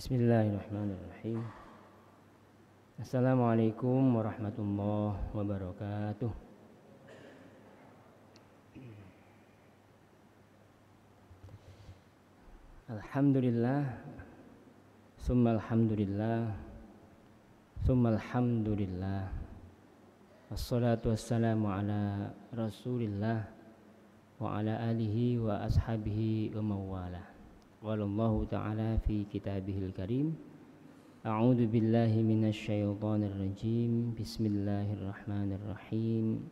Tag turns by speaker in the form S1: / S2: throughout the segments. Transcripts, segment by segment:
S1: Bismillahirrahmanirrahim. Assalamualaikum warahmatullahi wabarakatuh. Alhamdulillah, summa alhamdulillah, summa alhamdulillah. Wassalatu wassalamu ala rasulillah wa ala alihi wa ashabihi wa mawalah. Wallahu ta'ala fi kitabihil karim. A'udzu billahi minasy syaithanir rajim. Bismillahirrahmanirrahim.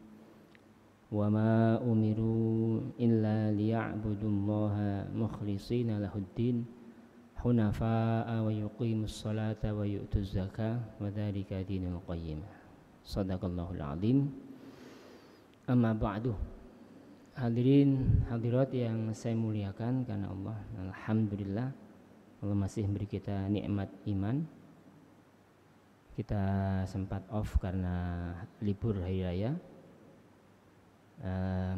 S1: Wa ma umiru illa liya'budullaha mukhlishina lahuddin hunafa'a wa yuqimus salata wa yu'tuz zakah wa dzalika dinul qayyim. Shadaqallahul azim. Amma ba'du. Hadirin hadirat yang saya muliakan karena Allah, alhamdulillah Allah masih beri kita nikmat iman. Kita sempat off karena libur hari raya,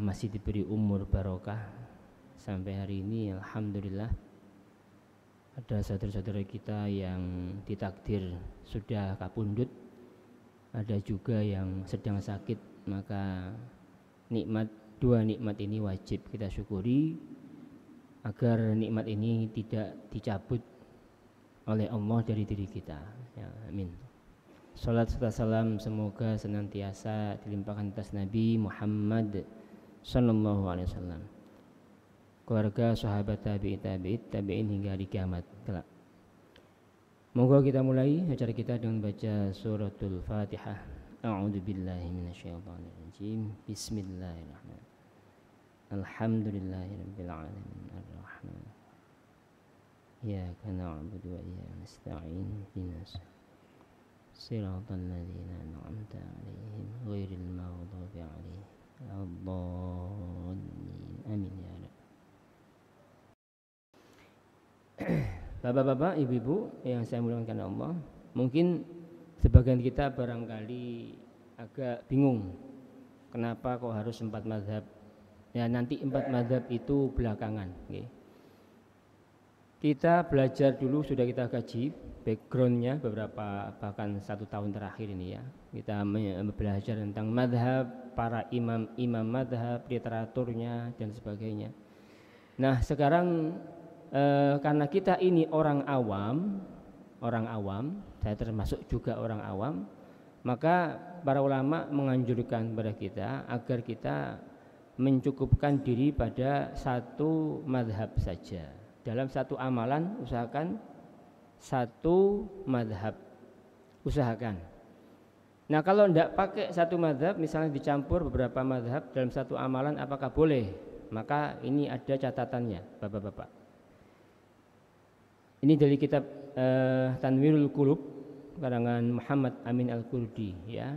S1: masih diberi umur barokah sampai hari ini. Alhamdulillah ada saudara-saudara kita yang ditakdir sudah kapundhut, ada juga yang sedang sakit. Maka dua nikmat ini wajib kita syukuri agar nikmat ini tidak dicabut oleh Allah dari diri kita. Ya, amin. Salat serta salam semoga senantiasa dilimpahkan atas Nabi Muhammad sallallahu alaihi wasallam, keluarga, sahabat, tabi'in hingga hari kiamat kelak. Moga kita mulai acara kita dengan baca suratul Fatihah. A'udzu billahi minasyaitonir rajim. Bismillahirrahmanirrahim. Alhamdulillahirabbil alamin arrahman. Iyyaka na'budu wa iyyaka nasta'in. Ihdinas siratal ladzina an'amta 'alaihim ghairil maghdubi 'alaihim waladdallin. Amin ya rabb. Bapak-bapak, ibu-ibu yang saya muliakan Allah, mungkin sebagian kita barangkali agak bingung kenapa kok harus 4 mazhab. Ya, nanti 4 mazhab itu belakangan. Okay. Kita belajar dulu, sudah kita kaji backgroundnya beberapa, bahkan 1 tahun terakhir ini ya. Kita belajar tentang mazhab, para imam mazhab, literaturnya dan sebagainya. Nah sekarang karena kita ini orang awam, saya termasuk juga orang awam, maka para ulama menganjurkan kepada kita agar kita mencukupkan diri pada 1 mazhab saja. Dalam 1 amalan usahakan 1 mazhab, usahakan. Nah kalau tidak pakai 1 mazhab, misalnya dicampur beberapa mazhab dalam 1 amalan, apakah boleh? Maka ini ada catatannya, bapak-bapak. Ini dari kitab Tanwirul Qulub karangan Muhammad Amin Al-Qurdi ya.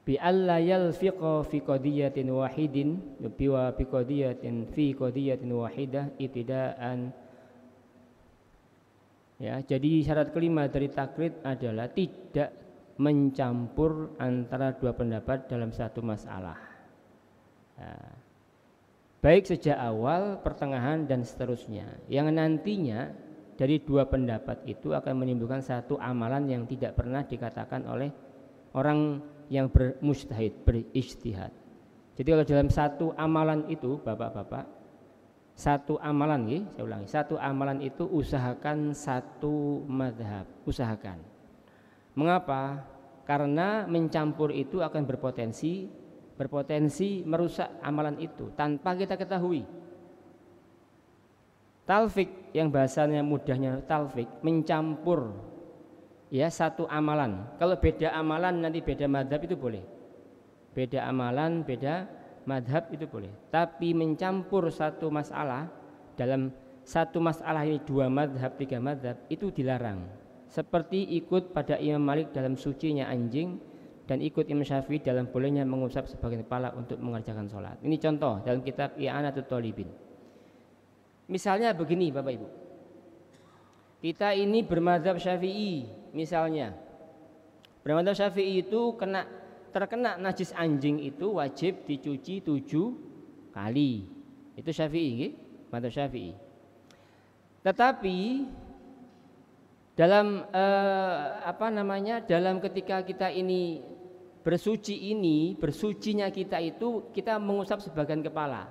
S1: Bi alla yalfiqa fi qadiyatin wahidin wa fi qadiyatin wahidah ibtidaan. Ya, jadi syarat kelima dari taklid adalah tidak mencampur antara 2 pendapat dalam 1 masalah. Ya. Baik sejak awal, pertengahan dan seterusnya. Yang nantinya dari 2 pendapat itu akan menimbulkan 1 amalan yang tidak pernah dikatakan oleh orang yang bermujtahid, berijtihad. Jadi kalau dalam 1 amalan itu, bapak-bapak, 1 amalan, saya ulangi, 1 amalan itu usahakan 1 mazhab, usahakan. Mengapa? Karena mencampur itu akan berpotensi merusak amalan itu tanpa kita ketahui. Talfik, yang bahasanya mudahnya talfik, mencampur ya 1 amalan. Kalau beda amalan nanti beda madhab itu boleh. Beda amalan, beda madhab itu boleh. Tapi mencampur 1 masalah, dalam 1 masalah ini 2 madhab, 3 madhab, itu dilarang. Seperti ikut pada Imam Malik dalam sucinya anjing, dan ikut Imam Syafi'i dalam bolehnya mengusap sebagian kepala untuk mengerjakan sholat. Ini contoh dalam kitab I'anatut Thalibin. Misalnya begini Bapak Ibu, kita ini bermadzhab Syafi'i misalnya. Bermadzhab Syafi'i itu terkena najis anjing itu wajib dicuci 7 kali. Itu Syafi'i, madzhab Syafi'i. Tetapi dalam dalam ketika kita ini bersucinya kita itu kita mengusap sebagian kepala.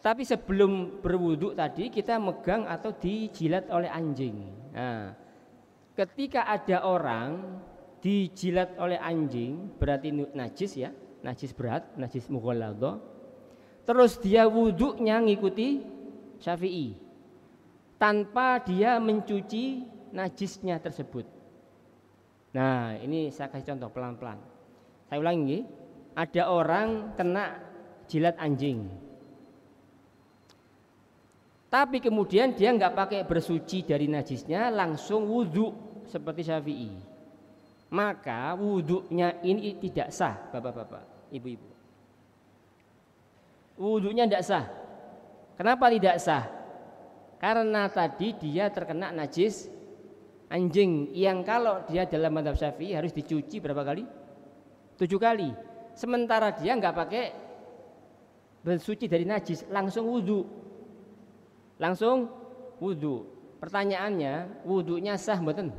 S1: Tapi sebelum berwudu tadi kita megang atau dijilat oleh anjing. Nah, ketika ada orang dijilat oleh anjing berarti najis ya, najis berat, najis mughalladhah. Terus dia wudunya ngikuti Syafi'i tanpa dia mencuci najisnya tersebut. Nah, ini saya kasih contoh pelan-pelan. Saya ulangi, ada orang kena jilat anjing. Tapi kemudian dia nggak pakai bersuci dari najisnya, langsung wudhu seperti Syafi'i. Maka wudhunya ini tidak sah, bapak-bapak, ibu-ibu. Wudhunya tidak sah. Kenapa tidak sah? Karena tadi dia terkena najis anjing yang kalau dia dalam mazhab Syafi'i harus dicuci berapa kali? 7 kali. Sementara dia nggak pakai bersuci dari najis, langsung wudhu. Langsung wudhu. Pertanyaannya, wudhunya sah mboten?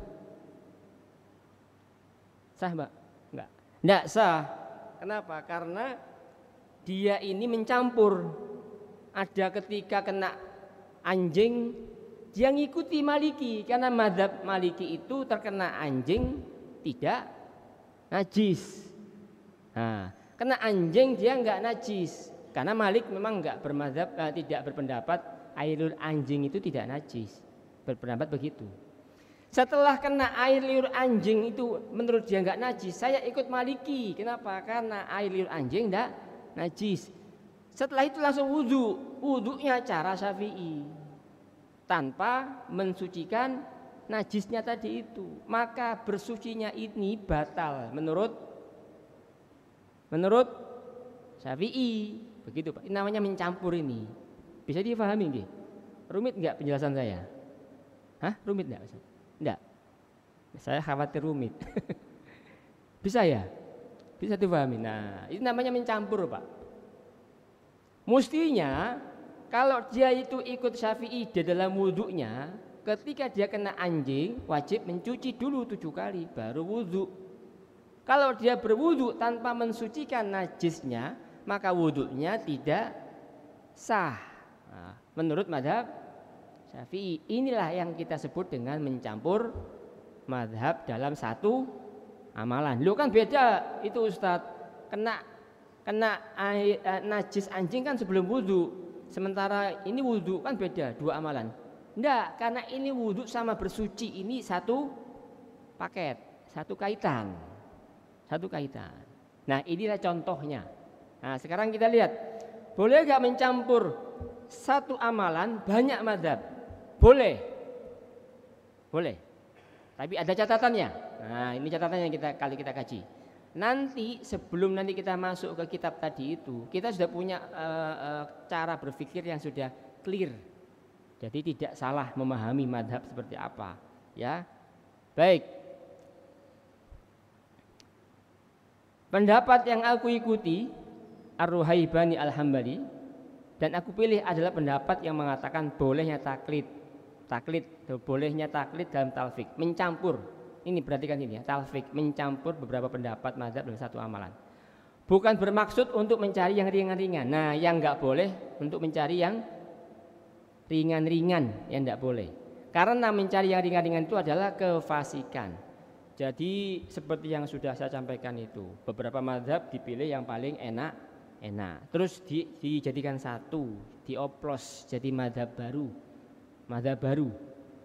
S1: Sah, Mbak? Enggak. Enggak sah. Kenapa? Karena dia ini mencampur. Ada ketika kena anjing, dia ngikuti Maliki karena mazhab Maliki itu terkena anjing tidak najis. Nah, kena anjing dia enggak najis. Karena Malik memang enggak bermazhab tidak berpendapat air liur anjing itu tidak najis, berpendapat begitu. Setelah kena air liur anjing itu menurut dia enggak najis, saya ikut Maliki. Kenapa? Karena air liur anjing enggak najis. Setelah itu langsung wudhu, wudhunya cara Syafi'i tanpa mensucikan najisnya tadi itu. Maka bersucinya ini batal menurut Syafi'i. Begitu Pak, ini namanya mencampur ini. Bisa difahami nggih? Rumit enggak penjelasan saya? Hah? Rumit enggak? Enggak. Saya khawatir rumit. Bisa ya? Bisa difahami. Nah, ini namanya mencampur, Pak. Mestinya kalau dia itu ikut Syafi'i di dalam wudhunya, ketika dia kena anjing wajib mencuci dulu 7 kali baru wudhu. Kalau dia berwudhu tanpa mensucikan najisnya, maka wudhunya tidak sah. Nah, menurut mazhab Syafi'i, inilah yang kita sebut dengan mencampur mazhab dalam satu amalan. Lu kan beda itu Ustadz, kena najis anjing kan sebelum wudhu, sementara ini wudhu kan beda, 2 amalan. Enggak, karena ini wudhu sama bersuci ini satu paket, satu kaitan. Nah, inilah contohnya. Nah, sekarang kita lihat, boleh gak mencampur satu amalan banyak mazhab? Boleh. Tapi ada catatannya. Nah, ini catatannya kita kaji. Nanti sebelum nanti kita masuk ke kitab tadi itu, kita sudah punya cara berpikir yang sudah clear. Jadi tidak salah memahami mazhab seperti apa, ya. Baik. Pendapat yang aku ikuti Ar-Ruhaibani Al-Hambali dan aku pilih adalah pendapat yang mengatakan bolehnya taklid, bolehnya taklid dalam talfik, mencampur. Ini perhatikan ini ya, talfik, mencampur beberapa pendapat mazhab dalam satu amalan. Bukan bermaksud untuk mencari yang ringan-ringan. Nah, yang enggak boleh untuk mencari yang ringan-ringan, yang enggak boleh. Karena mencari yang ringan-ringan itu adalah kefasikan. Jadi seperti yang sudah saya sampaikan itu, beberapa mazhab dipilih yang paling enak. Terus dijadikan satu, dioplos jadi mazhab baru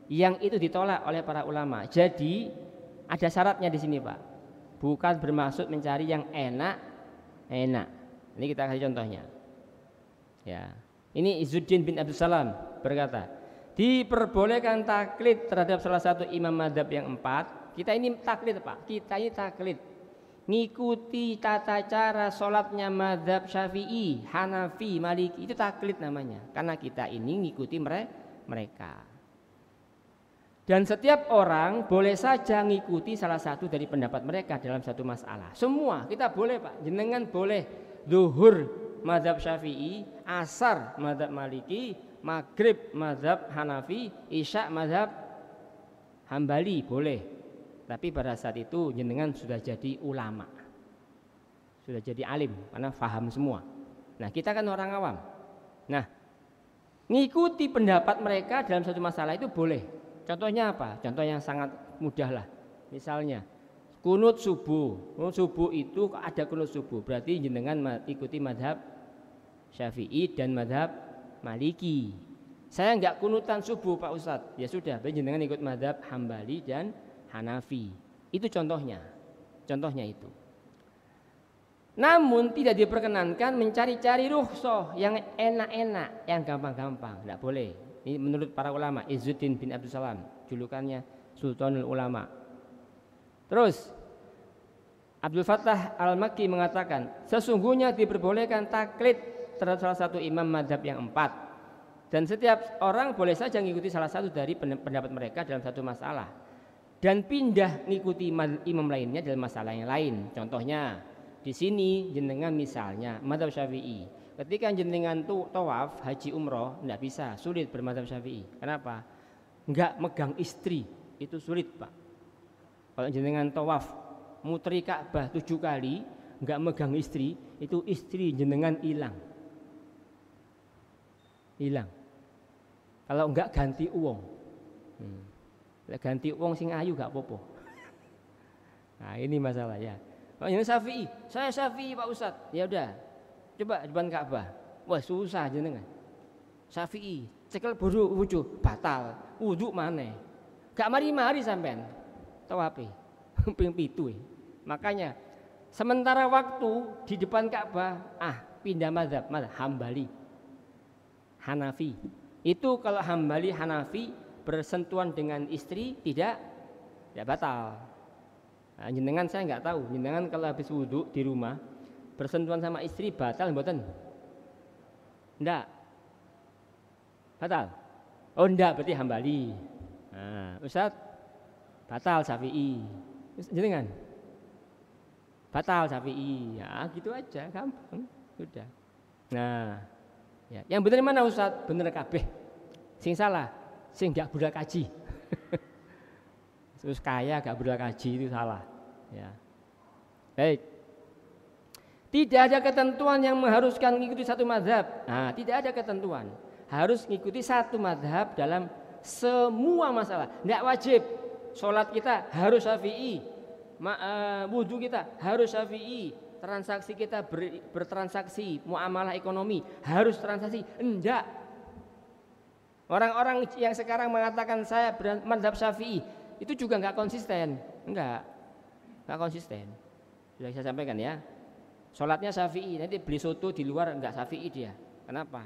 S1: yang itu ditolak oleh para ulama. Jadi ada syaratnya di sini Pak, bukan bermaksud mencari yang enak. Ini kita kasih contohnya ya. Ini Izzuddin bin Abdul Salam berkata, diperbolehkan taklid terhadap salah satu imam mazhab yang 4. Kita ini taklid Pak, ngikuti tata cara sholatnya mazhab Syafi'i, Hanafi, Maliki, itu taklid namanya. Karena kita ini ngikuti mereka. Dan setiap orang boleh saja ngikuti salah satu dari pendapat mereka dalam satu masalah. Semua kita boleh Pak. Jenengan boleh zuhur mazhab Syafi'i, asar mazhab Maliki, maghrib mazhab Hanafi, isya mazhab Hambali boleh. Tapi pada saat itu jenengan sudah jadi ulama, sudah jadi alim karena faham semua. Nah kita kan orang awam. Nah ngikuti pendapat mereka dalam satu masalah itu boleh. Contohnya apa? Contoh yang sangat mudah lah. Misalnya kunut subuh. Kunut subuh itu ada kunut subuh. Berarti jenengan ikuti madhab Syafi'i dan madhab Maliki. Saya enggak kunutan subuh Pak Ustadz. Ya sudah, berarti jenengan ikut madhab Hambali dan Hanafi. Itu contohnya. Contohnya itu. Namun tidak diperkenankan mencari-cari rukhsah yang enak-enak, yang gampang-gampang, tidak boleh. Ini menurut para ulama. Izzuddin bin Abdul Salam, julukannya Sultanul Ulama. Terus Abdul Fattah Al-Makki mengatakan, sesungguhnya diperbolehkan taklid terhadap salah satu imam madhab yang 4, dan setiap orang boleh saja mengikuti salah satu dari pendapat mereka dalam satu masalah, dan pindah mengikuti imam lainnya dalam masalah yang lain. Contohnya di sini jenengan misalnya madhab Syafi'i, ketika jenengan tawaf haji umroh tidak bisa, sulit bermadhab Syafi'i. Kenapa? Enggak megang istri, itu sulit Pak. Kalau jenengan tawaf muteri Ka'bah 7 kali enggak megang istri, itu istri jenengan hilang. Hilang. Kalau enggak ganti uang. Ganti uang sing ayu gak apa-apa. Nah ini masalah ya. Oh ini Syafi'i, saya Syafi'i Pak Ustadz. Ya udah, coba depan Ka'bah. Wah susah jenengan. Syafi'i, cekel wudu batal, wudu mana? Gak mari-mari sampean. Tawapi, ping pitu. Makanya sementara waktu di depan Ka'bah, pindah mazhab Hambali, Hanafi. Itu kalau Hambali, Hanafi bersentuhan dengan istri tidak batal. Nah, jenengan saya nggak tahu, jenengan kalau habis wudhu di rumah bersentuhan sama istri batal mboten? Enggak. Batal? Oh enggak, berarti Hambali. Nah, Ustaz batal Syafi'i. Jenengan? Batal Syafi'i. Ya, gitu aja, gampang. Sudah. Nah, ya, yang benar mana Ustaz? Bener kabeh. Sing salah, sing enggak budak kaji. Terus kaya gak budak kaji itu salah. Ya. Baik. Tidak ada ketentuan yang mengharuskan mengikuti satu mazhab. Nah, tidak ada ketentuan. Harus mengikuti satu mazhab dalam semua masalah. Tidak wajib. Sholat kita harus Syafi'i. Wudhu kita harus Syafi'i. Transaksi kita bertransaksi, muamalah ekonomi harus transaksi. Enggak. Orang-orang yang sekarang mengatakan saya mazhab Syafi'i itu juga enggak konsisten. Enggak konsisten. Sudah saya sampaikan ya. Sholatnya Syafi'i, nanti beli soto di luar enggak Syafi'i dia. Kenapa?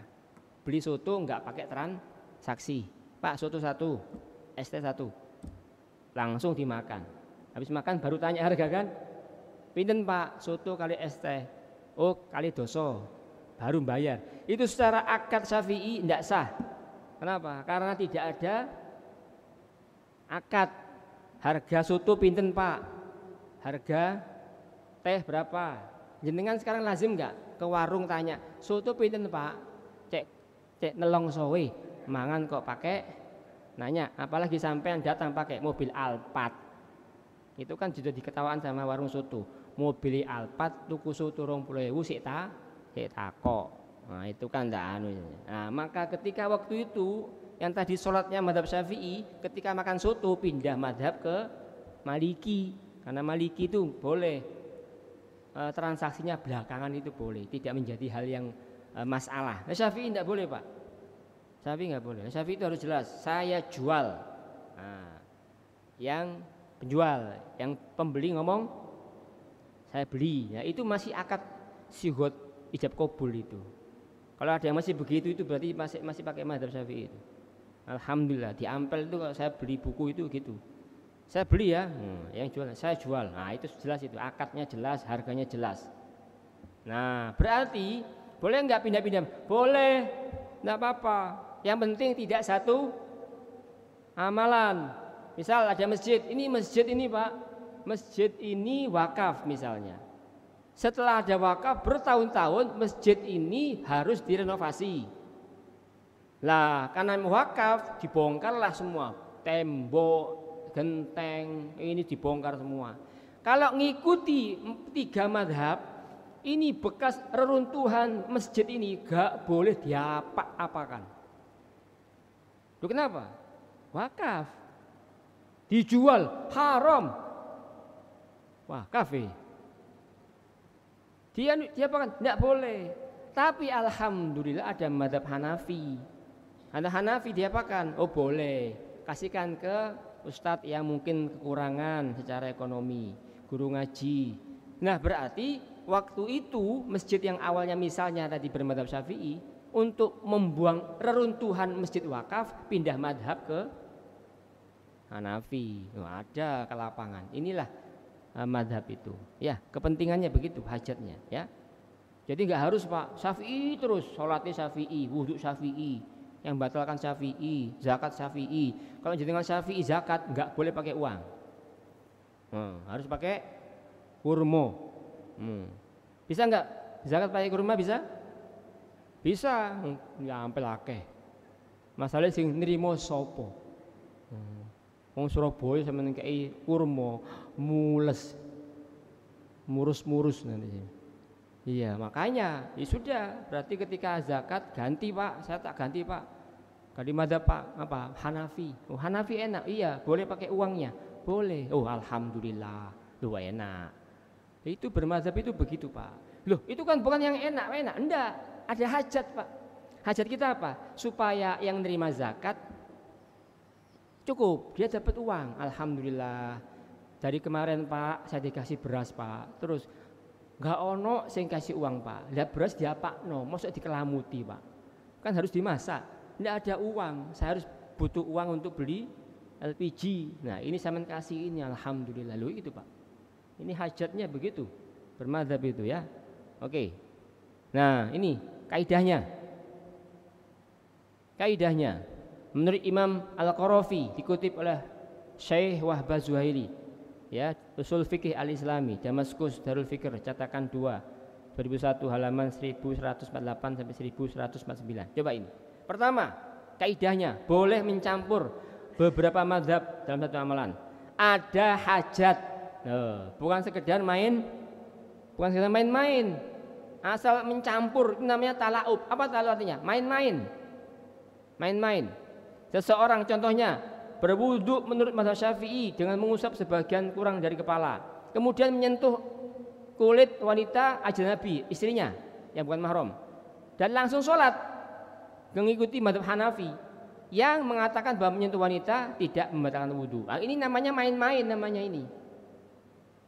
S1: Beli soto enggak pakai transaksi. Pak, soto 1, ST 1. Langsung dimakan. Habis makan baru tanya harga kan? Pinten Pak, soto kali ST. Oh, kali doso. Baru bayar. Itu secara akad Syafi'i enggak sah. Kenapa? Karena tidak ada akad. Harga soto pinten Pak? Harga teh berapa? Jenengan sekarang lazim enggak ke warung tanya, soto pinten Pak? Cek nelong sowe, mangan kok pakai nanya, apalagi sampean datang pakai mobil Alphard. Itu kan sudah diketahuan sama warung soto. Mobil Alphard tuku soto 20.000 sik takok. Nah, itu kan ndak anu. Nah, maka ketika waktu itu yang tadi sholatnya madhab Syafi'i, ketika makan soto pindah madhab ke Maliki. Karena Maliki itu boleh transaksinya belakangan itu boleh, tidak menjadi hal yang masalah. Nah, Syafi'i tidak boleh Pak. Syafi'i nggak boleh. Syafi'i itu harus jelas. Saya jual. Nah, yang penjual, yang pembeli ngomong saya beli. Ya, itu masih akad sighot ijab kabul itu. Kalau ada yang masih begitu itu berarti masih pakai mazhab Syafi'i itu. Alhamdulillah di Ampel itu kalau saya beli buku itu gitu. Saya beli ya, yang jual saya jual. Nah itu jelas itu, akadnya jelas, harganya jelas. Nah berarti boleh nggak pindah-pindah? Boleh, nggak apa-apa. Yang penting tidak satu amalan. Misal ada masjid ini Pak, masjid ini wakaf misalnya. Setelah ada wakaf bertahun-tahun masjid ini harus direnovasi. Lah karena wakaf dibongkarlah semua, tembok, genteng, ini dibongkar semua. Kalau ngikuti 3 madhab, ini bekas reruntuhan masjid ini gak boleh diapa-apakan. Loh kenapa? Wakaf, dijual haram, wakaf dia apakan? Tidak boleh. Tapi alhamdulillah ada madhab Hanafi. Ada Hanafi diapakan? Oh boleh, kasihkan ke ustadz yang mungkin kekurangan secara ekonomi, guru ngaji. Nah berarti waktu itu masjid yang awalnya misalnya tadi bermadhab Syafi'i, untuk membuang reruntuhan masjid wakaf pindah madhab ke Hanafi. Ada ke lapangan. Inilah madhab itu. Ya kepentingannya begitu, hajatnya. Ya. Jadi nggak harus Pak Syafi'i terus, sholatnya Syafi'i, wudhu Syafi'i, yang batalkan Syafi'i, zakat Syafi'i. Kalau jenengan Syafi'i zakat nggak boleh pakai uang, harus pakai kurma. Bisa nggak zakat pakai kurma? Bisa? Bisa. Ya ampel akeh. Masalahnya sing nrimo sapa? Wong Surabaya sampeyan kei kurma mules, murus-murus nanti. Iya makanya ya sudah, berarti ketika zakat ganti Pak, saya tak ganti Pak, ganti madhab Pak apa Hanafi. Oh Hanafi enak, iya boleh pakai uangnya, boleh. Oh alhamdulillah, lu enak. Itu bermadhab itu begitu Pak. Loh itu kan bukan yang enak, enggak, ada hajat Pak. Hajat kita apa? Supaya yang nerima zakat cukup, dia dapat uang. Alhamdulillah. Dari kemarin Pak saya dikasih beras Pak, terus nggak ono sing kasih uang Pak. Lihat beras diapakno, mosok dikelamuti Pak. Kan harus dimasak. Nggak ada uang, saya harus butuh uang untuk beli LPG. Nah ini saya kasih ini, alhamdulillah. Loh itu Pak. Ini hajatnya begitu, bermadzhab itu ya. Oke. Nah ini kaidahnya. Kaidahnya menurut Imam Al-Qarafi dikutip oleh Syekh Wahbah Zuhaili. Ya, Usul Fikih Al-Islami, Damaskus Darul Fikr, cetakan 2, 2001 halaman 1148 sampai 1149. Coba ini. Pertama, kaidahnya boleh mencampur beberapa mazhab dalam satu amalan. Ada hajat. Bukan sekedar main-main. Asal mencampur itu namanya talaub. Apa talaub artinya? Main-main. Seseorang contohnya berwudu menurut mazhab Syafi'i dengan mengusap sebagian kurang dari kepala, kemudian menyentuh kulit wanita ajnabi, istrinya yang bukan mahram, dan langsung sholat mengikuti mazhab Hanafi yang mengatakan bahwa menyentuh wanita tidak membatalkan wudu. Nah, ini namanya main-main, namanya ini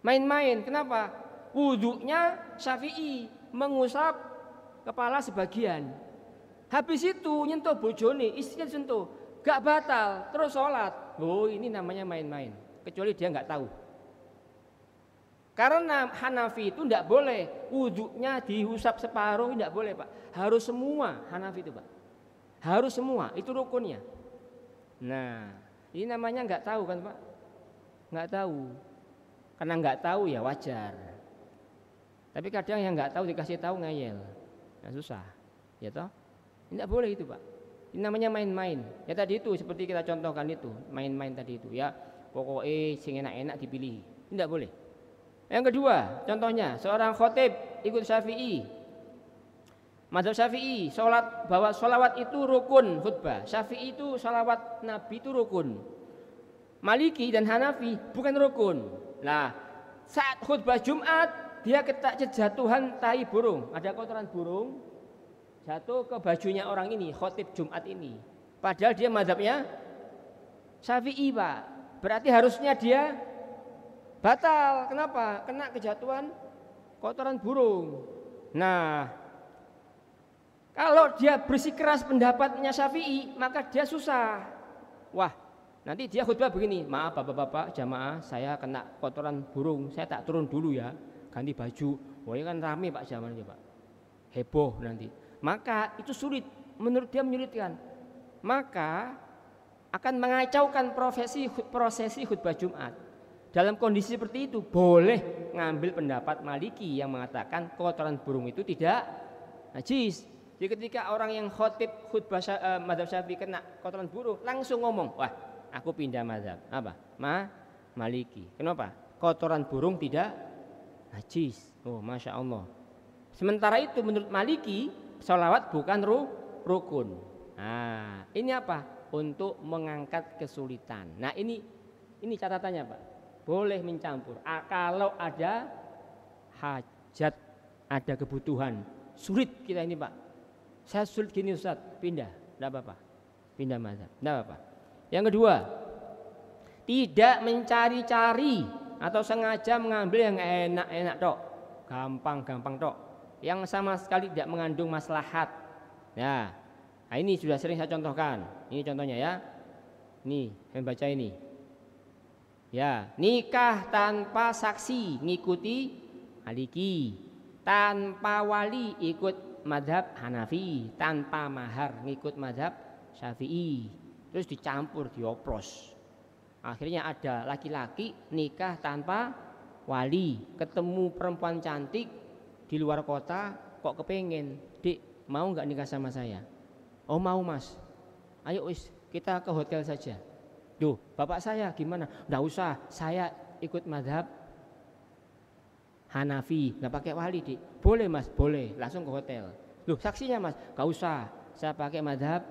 S1: main-main. Kenapa? Wudunya Syafi'i mengusap kepala sebagian, habis itu nyentuh bojone, istrinya sentuh, gak batal, terus sholat. Oh ini namanya main-main, kecuali dia gak tahu. Karena Hanafi itu gak boleh wudhunya diusap separuh, gak boleh Pak. Harus semua Hanafi itu Pak. Harus semua, itu rukunnya. Nah ini namanya gak tahu kan Pak. Gak tahu. Karena gak tahu ya wajar. Tapi kadang yang gak tahu dikasih tahu ngeyel, nah, susah. Ya toh? Tidak boleh itu Pak. Ini namanya main-main. Ya tadi itu seperti kita contohkan itu, main-main tadi itu ya. Pokoknya sing enak-enak dipilih. Tidak boleh. Yang kedua, contohnya seorang khotib ikut Syafi'i. Mazhab Syafi'i, bahwa sholawat itu rukun khutbah. Syafi'i itu sholawat Nabi itu rukun. Maliki dan Hanafi bukan rukun. Nah, saat khutbah Jumat dia kejatuhan tai burung, ada kotoran burung jatuh ke bajunya orang ini, khotib Jumat ini. Padahal dia mazhabnya Syafi'i Pak. Berarti harusnya dia batal. Kenapa? Kena kejatuhan kotoran burung. Nah, kalau dia bersikeras pendapatnya Syafi'i, maka dia susah. Wah, nanti dia khutbah begini, maaf bapak-bapak jamaah, saya kena kotoran burung, saya tak turun dulu ya, ganti baju. Wah ini kan rame Pak zamannya Pak, heboh nanti. Maka itu sulit, menurut dia menyulitkan. Maka akan mengacaukan prosesi khutbah Jumat. Dalam kondisi seperti itu boleh ngambil pendapat Maliki yang mengatakan kotoran burung itu tidak najis. Jadi ketika orang yang khutbah mazhab Syafi'i kena kotoran burung, langsung ngomong, wah aku pindah mazhab. Apa? Maliki. Kenapa? Kotoran burung tidak najis. Oh, masya Allah. Sementara itu menurut Maliki, sholawat bukan rukun. Nah, ini apa? Untuk mengangkat kesulitan. Nah, ini catatannya, Pak. Boleh mencampur. Kalau ada hajat, ada kebutuhan. Sulit kita ini, Pak. Saya sulit gini, Ustaz. Pindah, enggak apa-apa. Pindah mazhab, enggak apa-apa. Yang kedua, tidak mencari-cari atau sengaja mengambil yang enak-enak tok. Gampang-gampang tok. Yang sama sekali tidak mengandung maslahat. Nah, ini sudah sering saya contohkan. Ini contohnya ya. Nih, saya baca ini. Ya, nikah tanpa saksi ngikuti Maliki, tanpa wali ikut mazhab Hanafi, tanpa mahar ngikut mazhab Syafi'i. Terus dicampur, dioplos. Akhirnya ada laki-laki nikah tanpa wali, ketemu perempuan cantik di luar kota, kok kepengen, Dik, mau nggak nikah sama saya? Oh mau Mas, ayo wis kita ke hotel saja. Duh, bapak saya gimana? Nggak usah, saya ikut mazhab Hanafi, nggak pakai wali, Dik. Boleh Mas, boleh, langsung ke hotel. Loh, saksinya Mas, nggak usah, saya pakai mazhab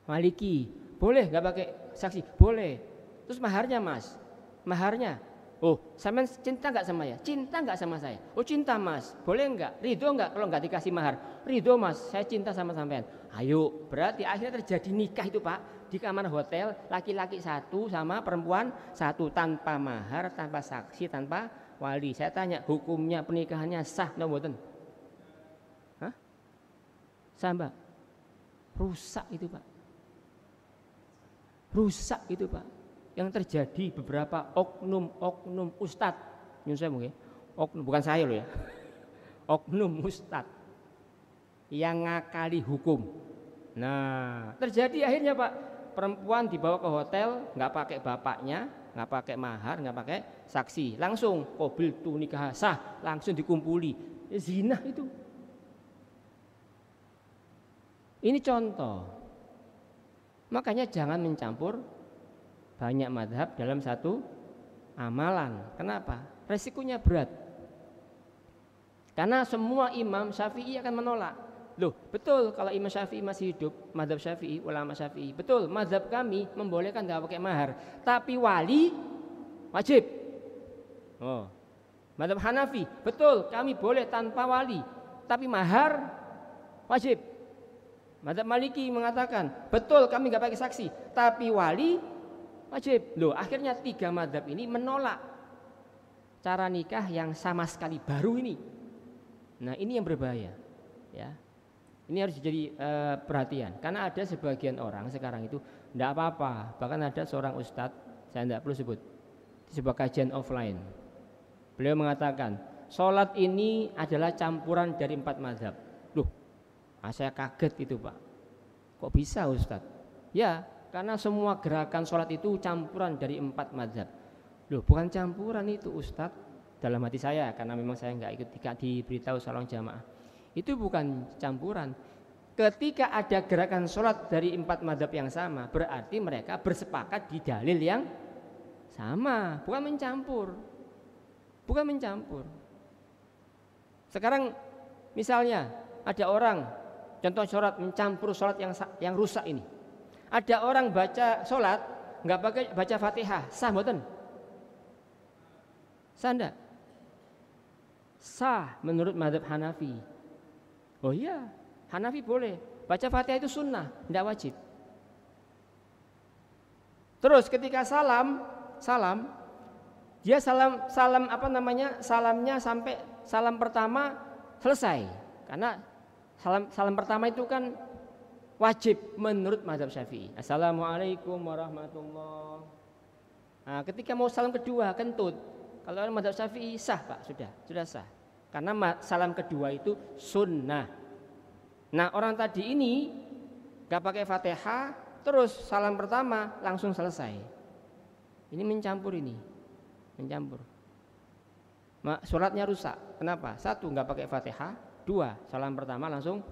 S1: Maliki. Boleh nggak pakai saksi? Boleh. Terus maharnya Mas, maharnya? Oh, sampean cinta nggak sama saya? Cinta nggak sama saya? Oh cinta Mas, boleh nggak? Ridho nggak kalau nggak dikasih mahar? Ridho Mas, saya cinta sama sampean. Ayo, berarti akhirnya terjadi nikah itu Pak di kamar hotel, laki-laki satu sama perempuan satu, tanpa mahar, tanpa saksi, tanpa wali. Saya tanya, hukumnya pernikahannya sah nggak mboten? Hah? Sah Mbak? Rusak itu Pak. Rusak itu Pak. Yang terjadi beberapa oknum ustadz, nyun saya mungkin, oknum bukan saya loh ya, oknum ustadz yang ngakali hukum. Nah, terjadi akhirnya Pak, perempuan dibawa ke hotel, nggak pakai bapaknya, nggak pakai mahar, nggak pakai saksi, langsung qabil tu nikah sah, langsung dikumpuli. Zina itu. Ini contoh. Makanya jangan mencampur banyak mazhab dalam satu amalan. Kenapa? Resikonya berat. Karena semua imam Syafi'i akan menolak. Loh, betul kalau Imam Syafi'i masih hidup, mazhab Syafi'i, ulama Syafi'i, betul mazhab kami membolehkan nggak pakai mahar, tapi wali wajib. Oh, mazhab Hanafi, betul kami boleh tanpa wali, tapi mahar wajib. Mazhab Maliki mengatakan, betul kami nggak pakai saksi, tapi wali wajib. Loh, akhirnya tiga mazhab ini menolak cara nikah yang sama sekali baru ini. Nah, ini yang berbahaya, ya. Ini harus jadi perhatian, karena ada sebagian orang sekarang itu tidak apa-apa. Bahkan ada seorang ustadz, saya tidak perlu sebut, di sebuah kajian offline, beliau mengatakan sholat ini adalah campuran dari 4 mazhab. Loh, saya kaget itu Pak, kok bisa ustadz? Ya, karena semua gerakan sholat itu campuran dari 4 mazhab. Loh, bukan campuran itu ustadz, dalam hati saya, karena memang saya nggak ikut diberitahu salam jamaah. Itu bukan campuran. Ketika ada gerakan sholat dari 4 mazhab yang sama, berarti mereka bersepakat di dalil yang sama, bukan mencampur. Bukan mencampur. Sekarang misalnya ada orang, contoh sholat mencampur sholat yang rusak ini. Ada orang baca sholat nggak pakai baca Fatihah, sah mboten? Sah enggak? Sah menurut mazhab Hanafi. Oh iya, Hanafi boleh. Baca Fatihah itu sunnah, tidak wajib. Terus ketika salam, dia salam apa namanya? Salamnya sampai salam pertama selesai. Karena salam pertama itu kan wajib menurut mazhab Syafi'i. Assalamualaikum warahmatullahi. Nah, ketika mau salam kedua kentut. Kalau orang mazhab Syafi'i sah Pak, sudah sah. Karena salam kedua itu sunnah. Nah, orang tadi ini gak pakai Fatihah, terus salam pertama langsung selesai. Ini mencampur ini. Mencampur. Sholatnya rusak. Kenapa? Satu, gak pakai Fatihah. Dua, salam pertama langsung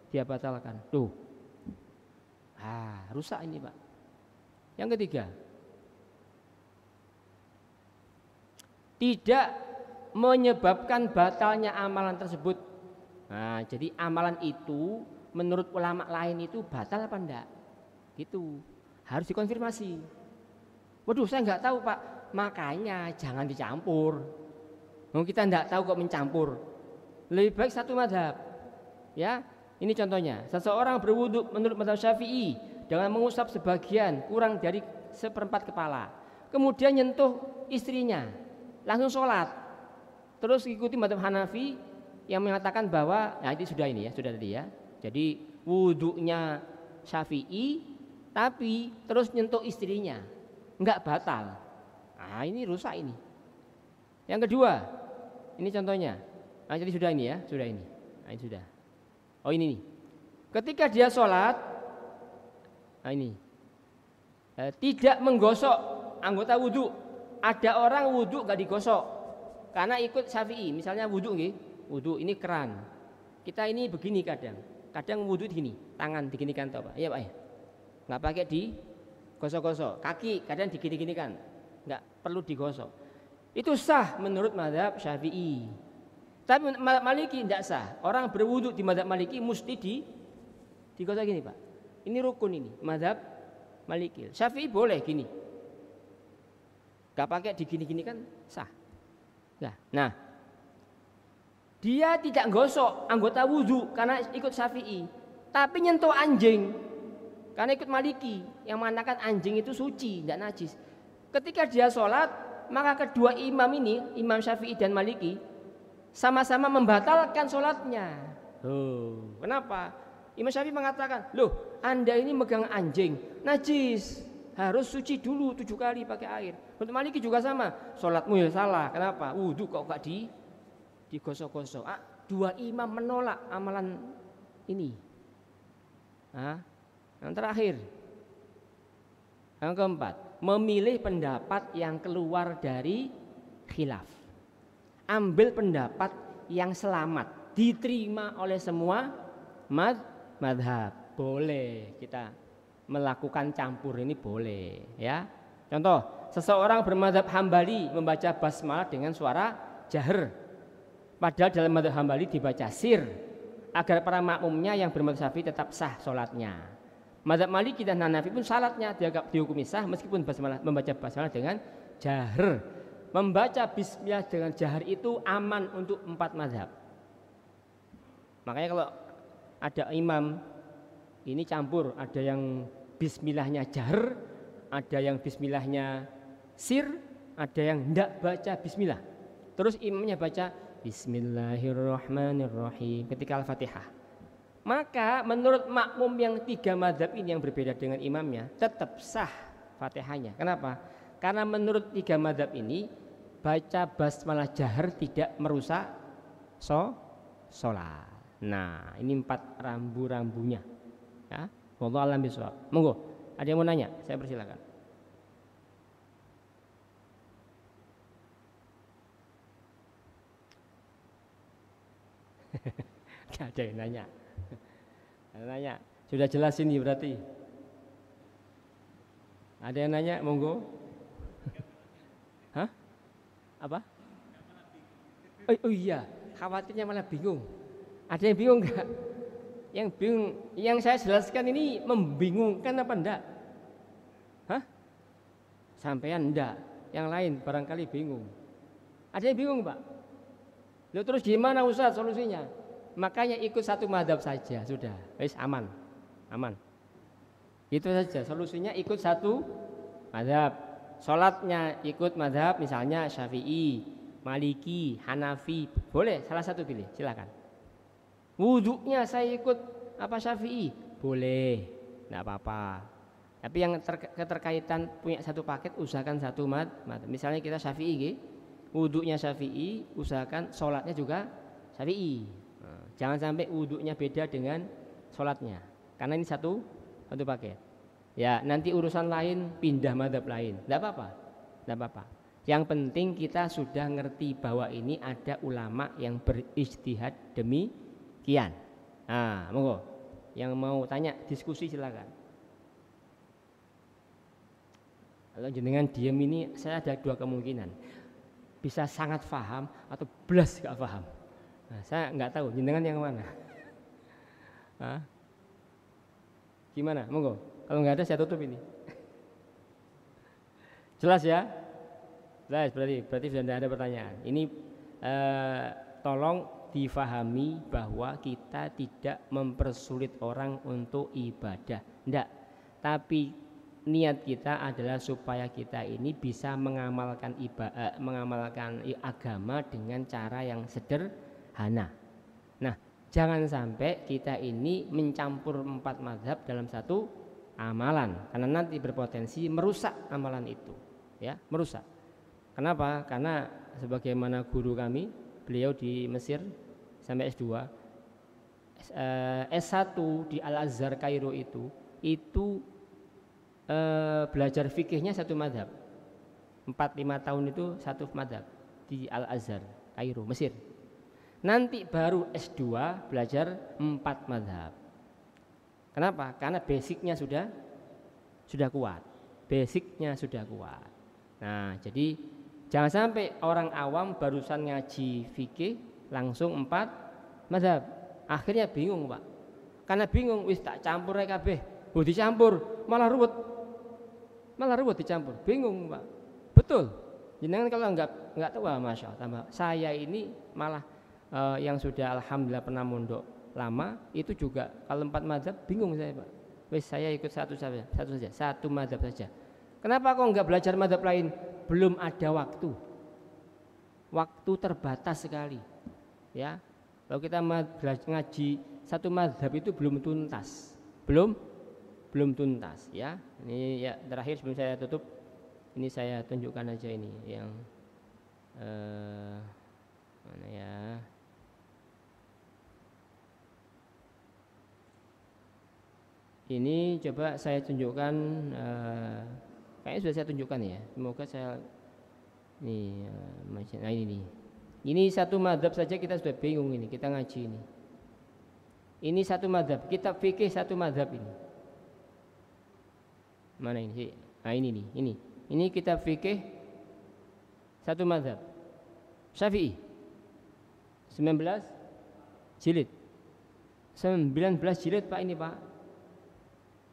S1: dia batalkan. Tuh. Rusak ini Pak. Yang ketiga, tidak menyebabkan batalnya amalan tersebut. Nah, jadi amalan itu menurut ulama lain itu batal apa enggak? Gitu. Harus dikonfirmasi. Waduh, saya enggak tahu Pak. Makanya jangan dicampur. Kita enggak tahu kok mencampur. Lebih baik satu mazhab. Ya, ini contohnya. Seseorang berwudu menurut mazhab Syafi'i dengan mengusap sebagian kurang dari seperempat kepala. Kemudian nyentuh istrinya, langsung sholat. Terus ikuti mazhab Hanafi yang mengatakan bahwa, nah ini sudah tadi ya. Jadi wudunya Syafi'i, tapi terus nyentuh istrinya, enggak batal. Nah ini rusak ini. Yang kedua, ini contohnya. Nah jadi sudah ini. Nah ini sudah. Oh ini nih. Ketika dia sholat, nah ini tidak menggosok anggota wudhu. Ada orang wudhu gak digosok karena ikut Syafi'i. Misalnya wudhu ini keran. Kita ini begini kadang wudhu gini, tangan diginikan toh Pak. Iya Pak ya. Nggak pakai digosok-gosok. Kaki kadang digini-ginikan, nggak perlu digosok. Itu sah menurut mazhab Syafi'i. Tapi mazhab Maliki tidak sah. Orang berwudhu di mazhab Maliki mesti digosok gini Pak. Ini rukun ini, mazhab Maliki. Syafi'i boleh gini. Gak pakai digini-gini kan sah. Nah, dia tidak gosok anggota wudhu karena ikut Syafi'i, tapi nyentuh anjing karena ikut Maliki yang mengatakan anjing itu suci, tidak najis. Ketika dia sholat, maka kedua imam ini, Imam Syafi'i dan Maliki, sama-sama membatalkan sholatnya. Kenapa? Imam Syafi'i mengatakan, Anda ini megang anjing, najis, harus suci dulu 7 kali pakai air. Untuk Maliki juga sama, sholatmu ya salah. Kenapa? Wudhu kok gak digosok-gosok. Dua imam menolak amalan ini. Yang terakhir, yang keempat, memilih pendapat yang keluar dari khilaf. Ambil pendapat yang selamat, diterima oleh semua madhab. Boleh kita melakukan campur ini boleh ya. Contoh, seseorang bermadhab Hambali membaca basmalah dengan suara jahar, padahal dalam madhab Hambali dibaca sir, agar para makmumnya yang bermadhab Syafi'i tetap sah sholatnya. Madhab Maliki dan Hanafi pun salatnya dianggap dihukumi sah meskipun membaca basmalah dengan jahar. Membaca bismillah dengan jahar itu aman untuk 4 madhab. Makanya kalau ada imam ini campur, ada yang bismillahnya jahar, ada yang bismillahnya sir, ada yang tidak baca bismillah. Terus imamnya baca Bismillahirrahmanirrahim ketika Al-Fatihah. Maka menurut makmum yang 3 mazhab ini yang berbeda dengan imamnya tetap sah Fatihahnya. Kenapa? Karena menurut 3 mazhab ini baca basmalah jahar tidak merusak sholat. Nah ini 4 rambu-rambunya ya. Wallahu a'lam bishawab. Monggo, ada yang mau nanya? Saya persilakan. Gak ada yang nanya. Sudah jelas ini berarti. Ada yang nanya? Monggo. Hah? Apa? Oh iya, khawatirnya malah bingung. Ada yang bingung enggak? Yang bingung, yang saya jelaskan ini membingungkan apa enggak? Hah? Sampean enggak, yang lain barangkali bingung. Ada yang bingung Pak? Lalu terus gimana Ustaz solusinya? Makanya ikut satu madhab saja sudah, wis aman. Itu saja solusinya, ikut satu madhab. Sholatnya ikut madhab misalnya Syafi'i, Maliki, Hanafi, boleh salah satu pilih, silakan. Wudhunya saya ikut Syafi'i, boleh, tidak apa-apa. Tapi yang keterkaitan punya satu paket, usahakan satu madhab. Misalnya kita Syafi'i, wudhunya Syafi'i, usahakan sholatnya juga Syafi'i. Jangan sampai wudhunya beda dengan sholatnya, karena ini satu paket. Ya nanti urusan lain pindah madhab lain, tidak apa-apa. Yang penting kita sudah ngerti bahwa ini ada ulama yang berijtihad demi Kian. Nah, monggo. Yang mau tanya diskusi silakan. Kalau jenengan diem ini saya ada dua kemungkinan. Bisa sangat paham atau belas gak paham. Nah, saya nggak tahu jenengan yang mana. Hah? Gimana? Monggo. Kalau nggak ada saya tutup ini. Jelas ya? Jelas berarti sudah tidak ada pertanyaan. Ini tolong difahami bahwa kita tidak mempersulit orang untuk ibadah. Tidak. Tapi niat kita adalah supaya kita ini bisa mengamalkan agama dengan cara yang sederhana. Nah, jangan sampai kita ini mencampur 4 mazhab dalam satu amalan, karena nanti berpotensi merusak amalan itu, ya, merusak. Kenapa? Karena sebagaimana guru kami, beliau di Mesir sampai S2, S1 di Al-Azhar Kairo itu belajar fikihnya satu madhab, 4-5 tahun itu satu madhab di Al-Azhar Kairo Mesir. Nanti baru S2 belajar 4 madhab. Kenapa? Karena basicnya sudah kuat. Basicnya sudah kuat. Nah, jadi jangan sampai orang awam barusan ngaji fikih langsung 4 madhab. Akhirnya bingung, Pak. Karena bingung, wis tak campur ae kabeh. Dicampur malah ruwet dicampur, bingung, Pak. Betul. Jenengan kalau enggak tahu, masya Allah, tambah. Saya ini malah yang sudah alhamdulillah pernah mondok lama itu juga kalau 4 mazhab bingung saya, Pak. Wis saya ikut satu saja, satu mazhab saja. Kenapa kok enggak belajar mazhab lain? Belum ada waktu. Waktu terbatas sekali. Ya. Kalau kita ngaji satu mazhab itu belum tuntas. Belum tuntas, ya. Ini ya terakhir sebelum saya tutup, ini saya tunjukkan aja ini yang mana ya? Ini coba saya tunjukkan, kayaknya sudah saya tunjukkan ya. Semoga saya ini, nah ini nih. Ini satu madhab saja kita sudah bingung ini, kita ngaji ini. Ini satu madhab, kitab fikih satu madhab ini. Mana ini sih? Nah ini nih, ini kitab fikih satu mazhab Syafi'i 19 jilid 19 jilid, Pak, ini, Pak.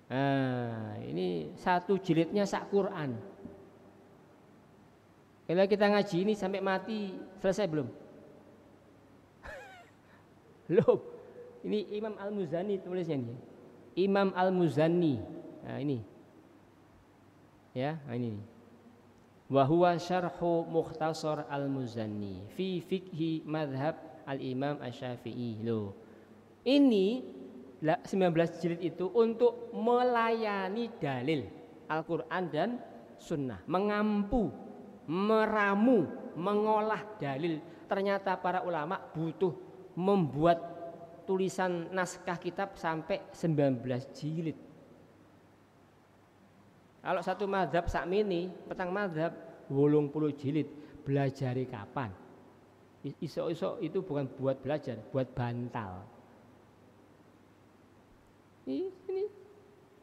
S1: Nah, ini satu jilidnya sak Quran. Kalau kita ngaji ini sampai mati selesai belum? Loh, ini Imam Al-Muzani tulisnya nih. Imam Al-Muzani. Nah, ini. Ya, ini. Wa huwa syarhu mukhtasar Al-Muzani fi fikhi madhab Al-Imam Asy-Syafi'i. Loh. Ini 19 jilid itu untuk melayani dalil Al-Qur'an dan Sunnah, mengampu, meramu, mengolah dalil. Ternyata para ulama butuh membuat tulisan naskah kitab sampai 19 jilid. Kalau satu mazhab sakmini, petang mazhab 80 jilid, belajari kapan? Iso-iso itu bukan buat belajar, buat bantal. Ini,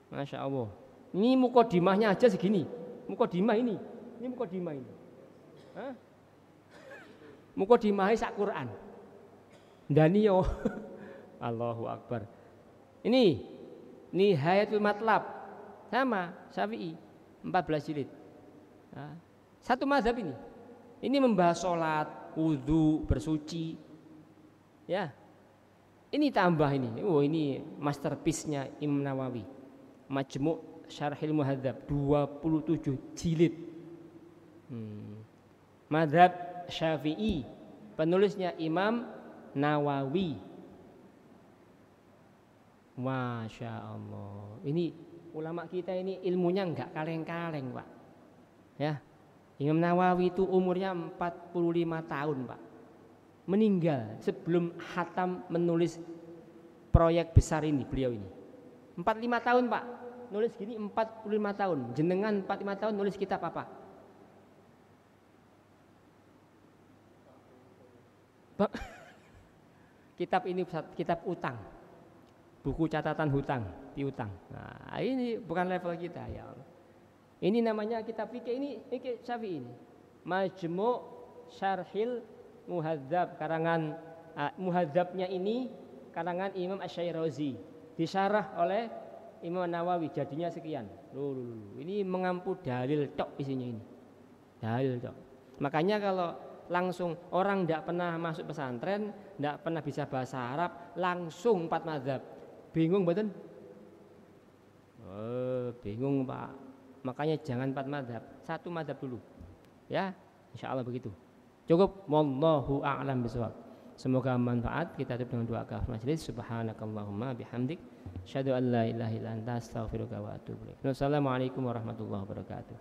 S1: masya Allah. Ini mukodimahnya aja segini. Mukodimah ini mukodimah ini. Hah? Mukodimahnya sak Quran. Daniyo. Allahu Akbar. Ini Nihayatul Matlab. Sama Syafi'i 14 jilid. Nah, satu mazhab ini. Ini membahas sholat, wudu, bersuci. Ya. Ini tambah ini. Oh, ini masterpiece-nya Imam Nawawi. Majmu' Syarhil Muhadzab 27 jilid. Mazhab Syafi'i. Penulisnya Imam Nawawi. Masya Allah. Ini ulama kita ini ilmunya enggak kaleng-kaleng, Pak. Ya. Imam Nawawi itu umurnya 45 tahun, Pak. Meninggal sebelum khatam menulis proyek besar ini, beliau ini. 45 tahun, Pak. Nulis gini 45 tahun. Jenengan 45 tahun nulis kitab apa? Pak. Kitab ini kitab utang, buku catatan hutang, piutang. Nah, ini bukan level kita ya Allah. Ini namanya kitab fikih, ini Syafi'i ini. Majmu' Syarhil Muhadzab, karangan Muhadzabnya ini karangan Imam Asy-Syairazi, disyarah oleh Imam Nawawi, jadinya sekian. Loh. Ini mengampu dalil tok isinya ini. Dalil tok. Makanya kalau langsung orang tidak pernah masuk pesantren, tidak pernah bisa bahasa Arab, langsung 4 mazhab. Bingung betul? Bingung Pak. Makanya jangan 4 mazhab, 1 mazhab dulu. Ya, insya Allah begitu. Cukup. Wallahu a'lam bishawab. Semoga manfaat. Kita tutup dengan doa kafaratul majelis. Subhanakallahumma bihamdik, asyhadu an la ilaha illa anta, astaghfiruka wa atubu ilaik. Wassalamualaikum warahmatullahi wabarakatuh.